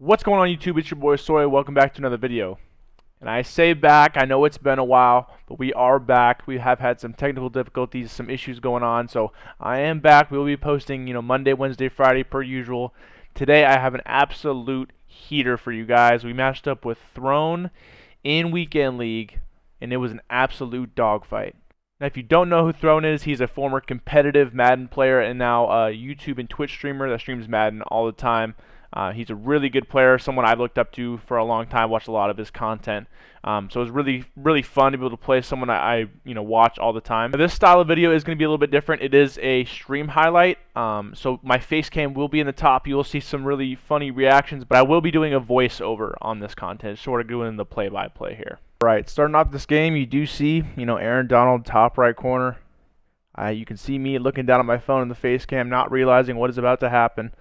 What's going on YouTube? It's your boy Soy. Welcome back to another video. And I say back, I know it's been a while, but we are back. We have had some technical difficulties, some issues going on, so I am back. We will be posting, Monday, Wednesday, Friday per usual. Today I have an absolute heater for you guys. We matched up with Throne in Weekend League, and it was an absolute dogfight. Now, if you don't know who Throne is, he's a former competitive Madden player and now a YouTube and Twitch streamer that streams Madden all the time. He's a really good player, someone I've looked up to for a long time, watched a lot of his content. So it was really fun to be able to play someone I watch all the time. Now, this style of video is going to be a little bit different. It is a stream highlight, so my face cam will be in the top. You will see some really funny reactions, but I will be doing a voiceover on this content, sort of doing the play-by-play here. Right, starting off this game, you do see, Aaron Donald, top right corner. You can see me looking down at my phone in the face cam, not realizing what is about to happen.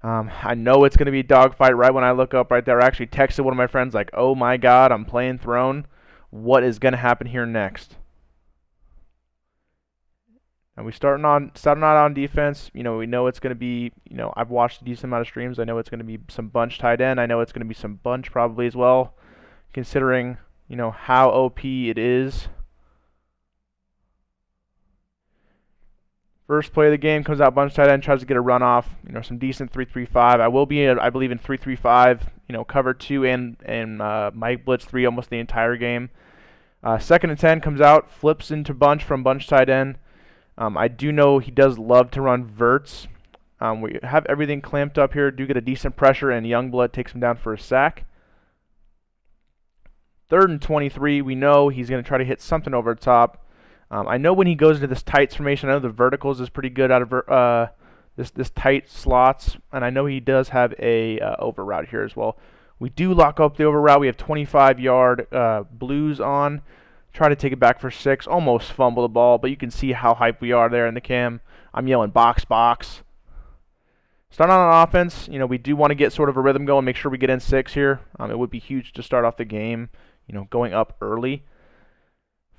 I know it's going to be a dogfight right when I look up right there. I actually texted one of my friends like, oh my god, I'm playing Throne. What is going to happen here next? And we starting out on defense. We know it's going to be, I've watched a decent amount of streams. I know it's going to be some bunch tight end. I know it's going to be some bunch probably as well, considering, how OP it is. First play of the game, comes out bunch tight end, tries to get a run off. Some decent 3-3-5. I will be, I believe, in 3-3-5. Cover 2 and Mike Blitz 3 almost the entire game. Second and 10 comes out, flips into bunch from bunch tight end. I do know he does love to run verts. We have everything clamped up here. Do get a decent pressure, and Youngblood takes him down for a sack. Third and 23. We know he's going to try to hit something over the top. I know when he goes into this tight formation, I know the verticals is pretty good out of this tight slots, and I know he does have a over route here as well. We do lock up the over route. We have 25-yard blues on. Try to take it back for 6. Almost fumble the ball, but you can see how hyped we are there in the cam. I'm yelling box, box. Starting on offense, we do want to get sort of a rhythm going, make sure we get in 6 here. It would be huge to start off the game, going up early.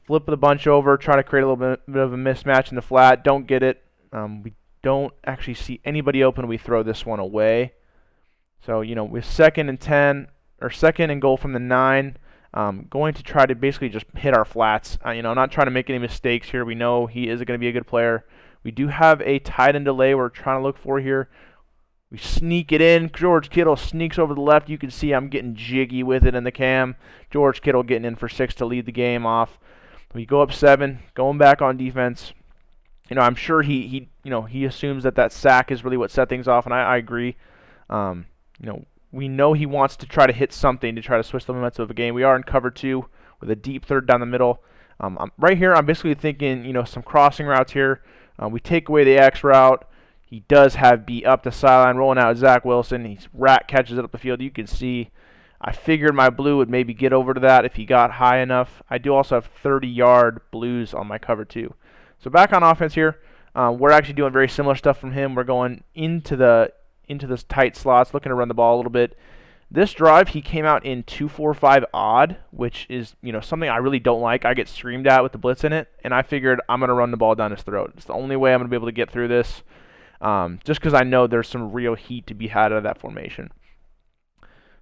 Flip the bunch over, try to create a little bit of a mismatch in the flat. Don't get it. We don't actually see anybody open. We throw this one away. So, with second and 10, or second and goal from the 9, going to try to basically just hit our flats. Not trying to make any mistakes here. We know he is going to be a good player. We do have a tight end delay we're trying to look for here. We sneak it in. George Kittle sneaks over the left. You can see I'm getting jiggy with it in the cam. George Kittle getting in for 6 to lead the game off. We go up 7, going back on defense. I'm sure he assumes that sack is really what set things off, and I agree. We know he wants to try to hit something to try to switch the momentum of a game. We are in cover 2 with a deep third down the middle. Right here, I'm basically thinking, some crossing routes here. We take away the X route. He does have B up the sideline, rolling out Zach Wilson. He's rat catches it up the field. You can see. I figured my blue would maybe get over to that if he got high enough. I do also have 30-yard blues on my cover 2. So back on offense here, we're actually doing very similar stuff from him. We're going into this tight slots, looking to run the ball a little bit. This drive, he came out in 2-4-5 odd, which is something I really don't like. I get screamed at with the blitz in it, and I figured I'm going to run the ball down his throat. It's the only way I'm going to be able to get through this, just because I know there's some real heat to be had out of that formation.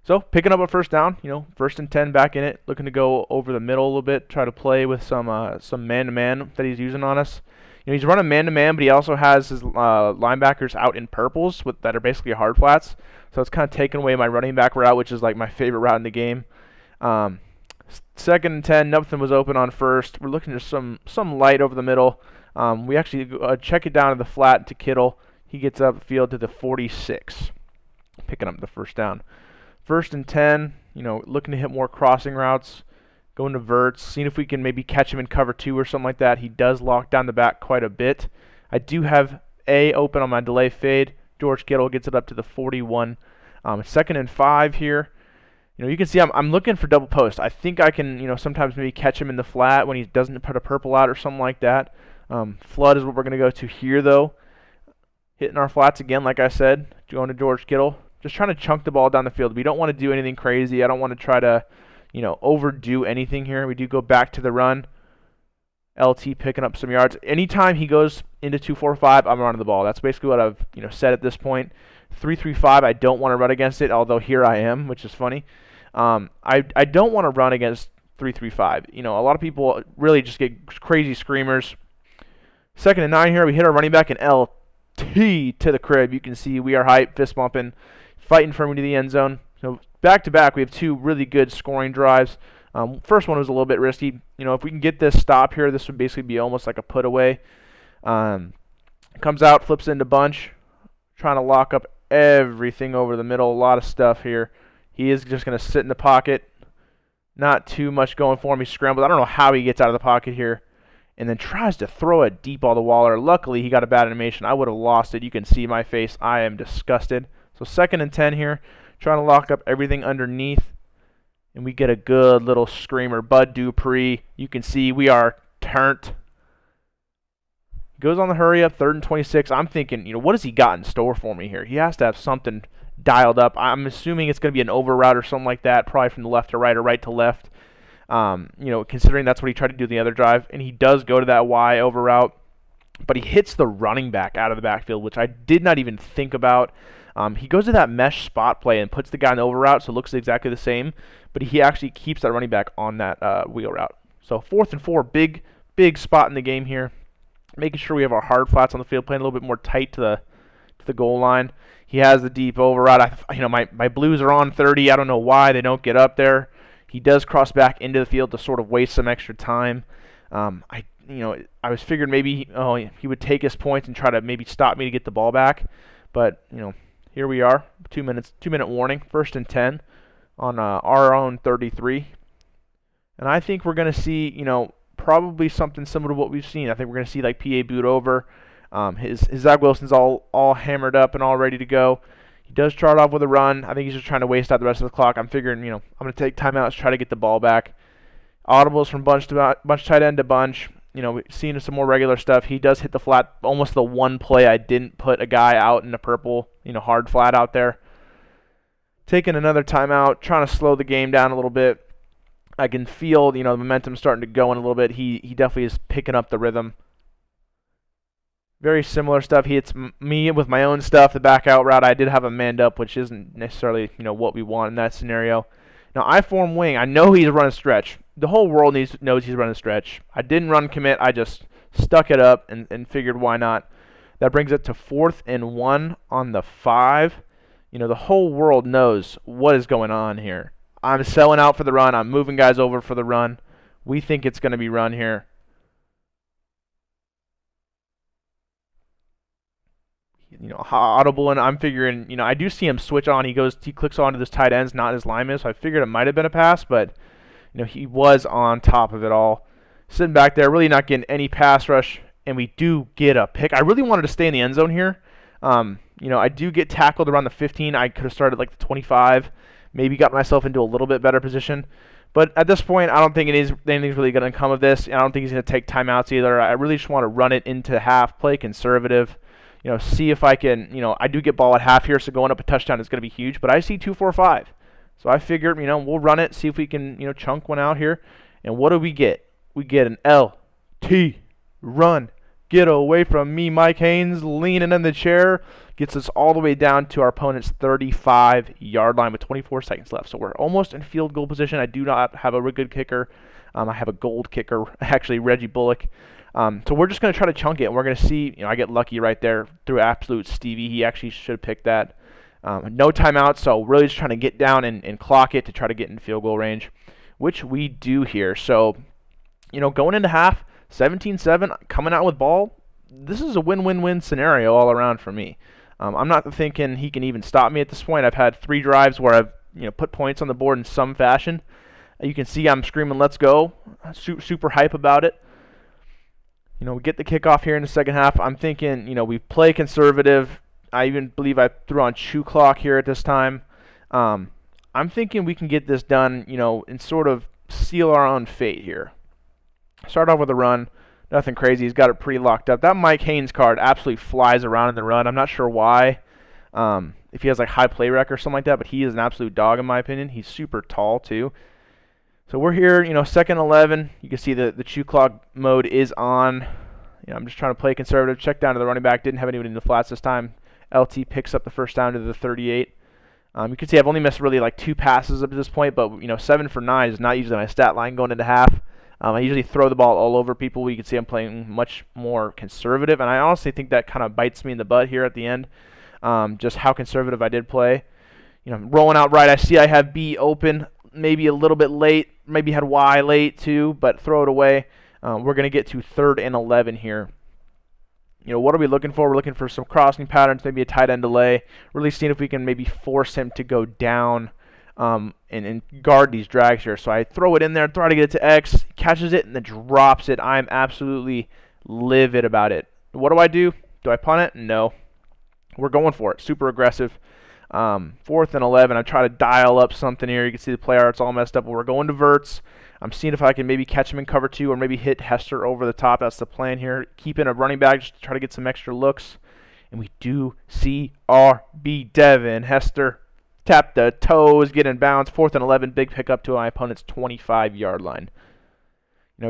So picking up a first down, first and 10 back in it, looking to go over the middle a little bit, try to play with some man-to-man that he's using on us. He's running man-to-man, but he also has his linebackers out in purples that are basically hard flats. So it's kind of taking away my running back route, which is like my favorite route in the game. Second and 10, nothing was open on first. We're looking for some light over the middle. We actually check it down to the flat to Kittle. He gets up the field to the 46, picking up the first down. First and 10, looking to hit more crossing routes, going to verts, seeing if we can maybe catch him in cover 2 or something like that. He does lock down the back quite a bit. I do have A open on my delay fade. George Kittle gets it up to the 41. Second and 5 here. You can see I'm looking for double post. I think I can, sometimes maybe catch him in the flat when he doesn't put a purple out or something like that. Flood is what we're going to go to here, though. Hitting our flats again, like I said, going to George Kittle. Just trying to chunk the ball down the field. We don't want to do anything crazy. I don't want to try to, overdo anything here. We do go back to the run. LT picking up some yards. Anytime he goes into 2-4-5, I'm running the ball. That's basically what I've said at this point. 3-3-5, I don't want to run against it, although here I am, which is funny. I don't want to run against 3-3-5. You know, a lot of people really just get crazy screamers. 2nd and 9 here. We hit our running back in LT to the crib. You can see we are hyped, fist bumping, fighting for me to the end zone. So back to back, we have 2 really good scoring drives. First one was a little bit risky. You know, if we can get this stop here, this would basically be almost like a put away. Comes out, flips into bunch, trying to lock up everything over the middle. A lot of stuff here. He is just going to sit in the pocket. Not too much going for him. He scrambles. I don't know how he gets out of the pocket here. And then tries to throw it deep ball to Waller. Luckily, he got a bad animation. I would have lost it. You can see my face. I am disgusted. So 2nd and 10 here. Trying to lock up everything underneath. And we get a good little screamer. Bud Dupree. You can see we are turnt. Goes on the hurry up, 3rd and 26. I'm thinking, you know, what has he got in store for me here? He has to have something dialed up. I'm assuming it's going to be an over route or something like that, probably from the left to right or right to left. You know, considering that's what he tried to do the other drive. And he does go to that Y over route, but he hits the running back out of the backfield, which I did not even think about. He goes to that mesh spot play and puts the guy in the over route, so it looks exactly the same, but he actually keeps that running back on that wheel route. So 4th and 4, big spot in the game here. Making sure we have our hard flats on the field, playing a little bit more tight to the goal line. He has the deep over route. You know, my Blues are on 30. I don't know why they don't get up there. He does cross back into the field to sort of waste some extra time. I was figured maybe he would take his points and try to maybe stop me to get the ball back, but you know, here we are. 2-minute warning. 1st and 10 on our own 33, and I think we're going to see, you know, probably something similar to what we've seen. I think we're going to see like PA boot over. His Zach Wilson's all hammered up and all ready to go. He does start off with a run. I think he's just trying to waste out the rest of the clock. I'm figuring, you know, I'm going to take timeouts, try to get the ball back. Audibles from bunch tight end to bunch. You know, we've seen some more regular stuff. He does hit the flat, almost the one play I didn't put a guy out in the purple, you know, hard flat out there. Taking another timeout, trying to slow the game down a little bit. I can feel, you know, the momentum starting to go in a little bit. He definitely is picking up the rhythm. Very similar stuff. He hits me with my own stuff. The back out route, I did have him manned up, which isn't necessarily, you know, what we want in that scenario. Now, I form wing. I know he's running stretch. The whole world knows he's running stretch. I didn't run commit. I just stuck it up and figured why not. That brings it to 4th and 1 on the 5. You know, the whole world knows what is going on here. I'm selling out for the run. I'm moving guys over for the run. We think it's going to be run here. You know, audible, and I'm figuring, you know, I do see him switch on. He clicks on to this tight ends, not his lineman, so I figured it might have been a pass, but, you know, he was on top of it all. Sitting back there, really not getting any pass rush, and we do get a pick. I really wanted to stay in the end zone here. You know, I do get tackled around the 15. I could have started like the 25. Maybe got myself into a little bit better position. But at this point, I don't think anything's really going to come of this. I don't think he's going to take timeouts either. I really just want to run it into half, play conservative, you know, see if I can, you know, I do get ball at half here, so going up a touchdown is going to be huge. But I see 2-4-5. So I figured, you know, we'll run it, see if we can, you know, chunk one out here. And what do we get? We get an LT run. Get away from me, Mike Haynes, leaning in the chair. Gets us all the way down to our opponent's 35-yard line with 24 seconds left. So we're almost in field goal position. I do not have a good kicker. I have a gold kicker, actually, Reggie Bullock. So we're just going to try to chunk it. And we're going to see, you know, I get lucky right there through absolute Stevie. He actually should have picked that. No timeout, so really just trying to get down and clock it to try to get in field goal range, which we do here. So, you know, going into half, 17-7, coming out with ball, this is a win-win-win scenario all around for me. I'm not thinking he can even stop me at this point. I've had 3 drives where I've, you know, put points on the board in some fashion. You can see I'm screaming, let's go. Super hype about it. You know, we get the kickoff here in the second half. I'm thinking, you know, we play conservative. I even believe I threw on shoe clock here at this time. I'm thinking we can get this done, you know, and sort of seal our own fate here. Start off with a run. Nothing crazy. He's got it pretty locked up. That Mike Haynes card absolutely flies around in the run. I'm not sure why. If he has like high play rec or something like that, but he is an absolute dog in my opinion. He's super tall too. So we're here, you know, 2nd 11. You can see the shoe clock mode is on. You know, I'm just trying to play conservative. Check down to the running back. Didn't have anybody in the flats this time. LT picks up the first down to the 38. You can see I've only missed really like 2 passes up to this point, but 7 for 9 is not usually my stat line going into half. I usually throw the ball all over people. You can see I'm playing much more conservative, and I honestly think that kind of bites me in the butt here at the end. Just how conservative I did play. Rolling out right, I see I have B open, maybe a little bit late, maybe had Y late too, but throw it away. We're going to get to 3rd and 11 here. What are we looking for? We're looking for some crossing patterns, maybe a tight end delay, really seeing if we can maybe force him to go down and guard these drags here. So I throw it in there, try to get it to X, catches it, and then drops it. I'm absolutely livid about it. What do? Do I punt it? No. We're going for it. Super aggressive. 4th and 11. I try to dial up something here. You can see the play art's all messed up, but we're going to verts. I'm seeing if I can maybe catch him in cover 2 or maybe hit Hester over the top. That's the plan here. Keeping a running back just to try to get some extra looks. And we do see RB Devin. Hester tap the toes, get in bounds. 4th and 11, big pickup to my opponent's 25-yard line.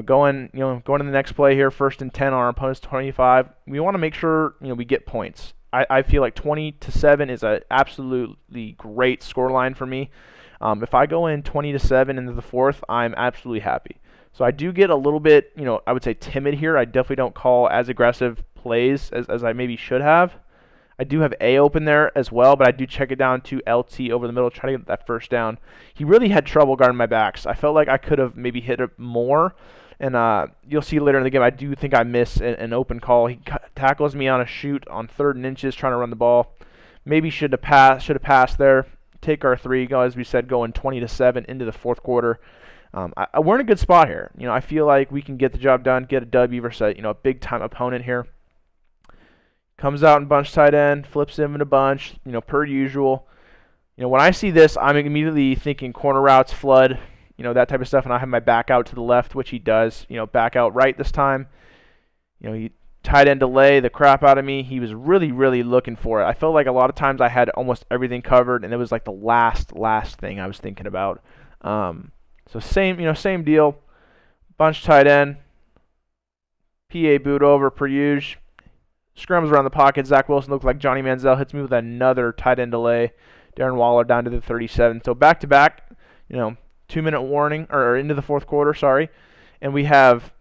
Going to the next play here, 1st and 10 on our opponent's 25. We want to make sure we get points. I feel like 20-7 is an absolutely great score line for me. If I go in 20-7 into the 4th, I'm absolutely happy. So I do get a little bit, I would say timid here. I definitely don't call as aggressive plays as I maybe should have. I do have A open there as well, but I do check it down to LT over the middle, try to get that first down. He really had trouble guarding my backs. I felt like I could have maybe hit it more. And you'll see later in the game, I do think I miss an open call. He tackles me on a shoot on 3rd and inches, trying to run the ball. Maybe should have passed there. Take our 3, as we said, going 20-7 into the 4th quarter. We're in a good spot here. I feel like we can get the job done, get a W versus a big time opponent here. Comes out in bunch tight end, flips him in a bunch, per usual. When I see this, I'm immediately thinking corner routes, flood, that type of stuff, and I have my back out to the left, which he does, back out right this time. He tight end delay the crap out of me. He was really, really looking for it. I felt like a lot of times I had almost everything covered, and it was like the last thing I was thinking about. So same deal. Bunch tight end. PA boot over per usual. Scrums around the pocket. Zach Wilson looked like Johnny Manziel. Hits me with another tight end delay. Darren Waller down to the 37. So back-to-back, 2-minute warning, or into the 4th quarter, sorry. And we have,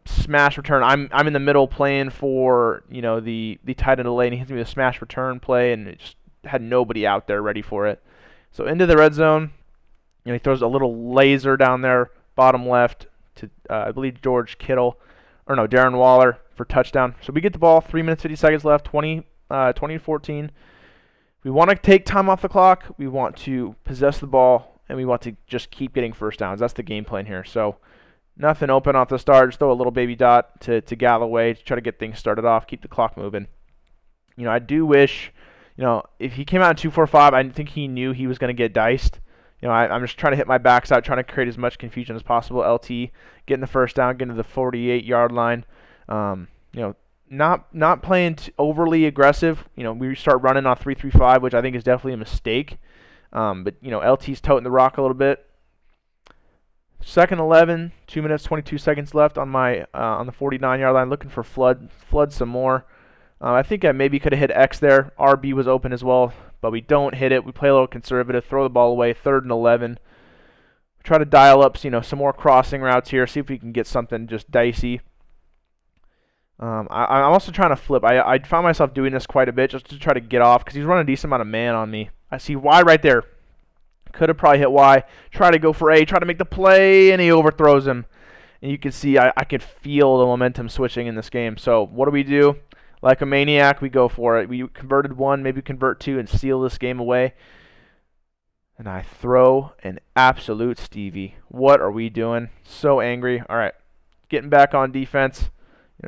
smash return. I'm in the middle playing for, the tight end delay, and he hits me with a smash return play, and it just had nobody out there ready for it. So into the red zone, he throws a little laser down there, bottom left, to, I believe, Darren Waller for touchdown. So we get the ball, 3 minutes, 50 seconds left, 20-14. We want to take time off the clock. We want to possess the ball, and we want to just keep getting first downs. That's the game plan here. So nothing open off the start. Just throw a little baby dot to Galloway to try to get things started off, keep the clock moving. I do wish, if he came out in 2-4-5, I think he knew he was going to get diced. I'm just trying to hit my backs out, trying to create as much confusion as possible. LT getting the first down, getting to the 48-yard line. Not playing overly aggressive. We start running on 3-3-5, which I think is definitely a mistake. But LT's toting the rock a little bit. 2nd 11, 2 minutes 22 seconds left on my on the 49-yard line. Looking for flood some more. I think I maybe could have hit X there. RB was open as well, but we don't hit it. We play a little conservative, throw the ball away. 3rd and 11. Try to dial up, some more crossing routes here. See if we can get something just dicey. I'm also trying to flip. I found myself doing this quite a bit just to try to get off because he's running a decent amount of man on me. I see Y right there. Could have probably hit Y. Try to go for A. Try to make the play, and he overthrows him. And you can see I could feel the momentum switching in this game. So what do? Like a maniac, we go for it. We converted 1, maybe convert 2, and seal this game away. And I throw an absolute Stevie. What are we doing? So angry. All right, getting back on defense.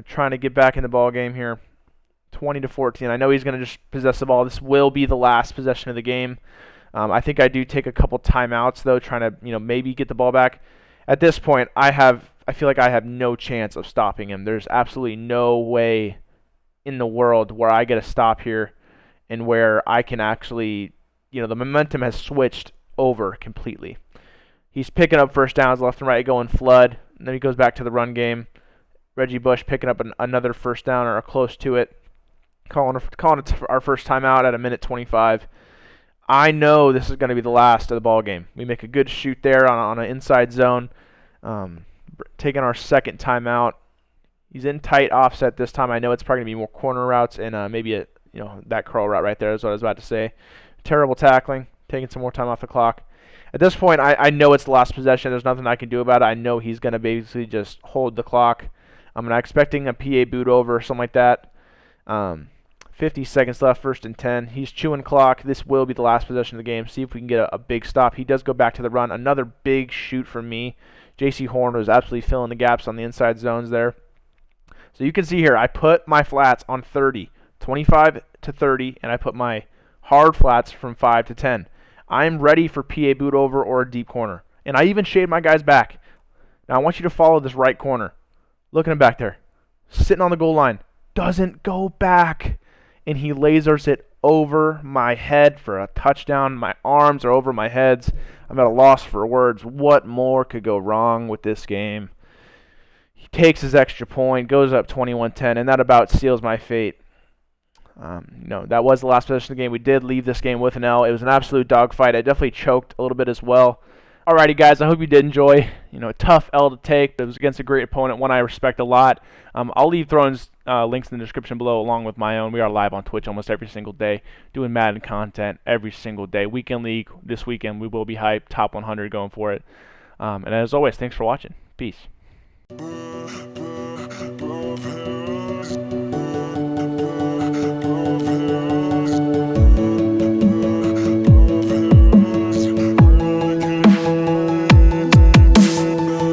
Trying to get back in the ball game here. 20-14. I know he's going to just possess the ball. This will be the last possession of the game. I think I do take a couple timeouts though, trying to maybe get the ball back. At this point, I feel like I have no chance of stopping him. There's absolutely no way in the world where I get a stop here, and where I can actually, the momentum has switched over completely. He's picking up first downs left and right, going flood, and then he goes back to the run game. Reggie Bush picking up another first down or close to it. calling it our first timeout at a minute 25. I know this is going to be the last of the ball game. We make a good shoot there on an inside zone, taking our second timeout. He's in tight offset this time. I know it's probably going to be more corner routes and maybe that curl route right there is what I was about to say. Terrible tackling, taking some more time off the clock. At this point, I know it's the last possession. There's nothing I can do about it. I know he's going to basically just hold the clock. I'm not expecting a PA boot over or something like that. 50 seconds left, 1st and 10. He's chewing clock. This will be the last possession of the game. See if we can get a big stop. He does go back to the run. Another big shoot from me. J.C. Horn was absolutely filling the gaps on the inside zones there. So you can see here, I put my flats on 30, 25 to 30, and I put my hard flats from 5 to 10. I'm ready for PA boot over or a deep corner. And I even shade my guys back. Now I want you to follow this right corner. Look at him back there. Sitting on the goal line. Doesn't go back. And he lasers it over my head for a touchdown. My arms are over my heads. I'm at a loss for words. What more could go wrong with this game? He takes his extra point, goes up 21-10, and that about seals my fate. That was the last possession of the game. We did leave this game with an L. It was an absolute dogfight. I definitely choked a little bit as well. Alrighty, guys, I hope you did enjoy. A tough L to take, but it was against a great opponent, one I respect a lot. I'll leave Throne's links in the description below along with my own. We are live on Twitch almost every single day, doing Madden content every single day. Weekend League this weekend, we will be hyped, top 100 going for it. And as always, thanks for watching. Peace.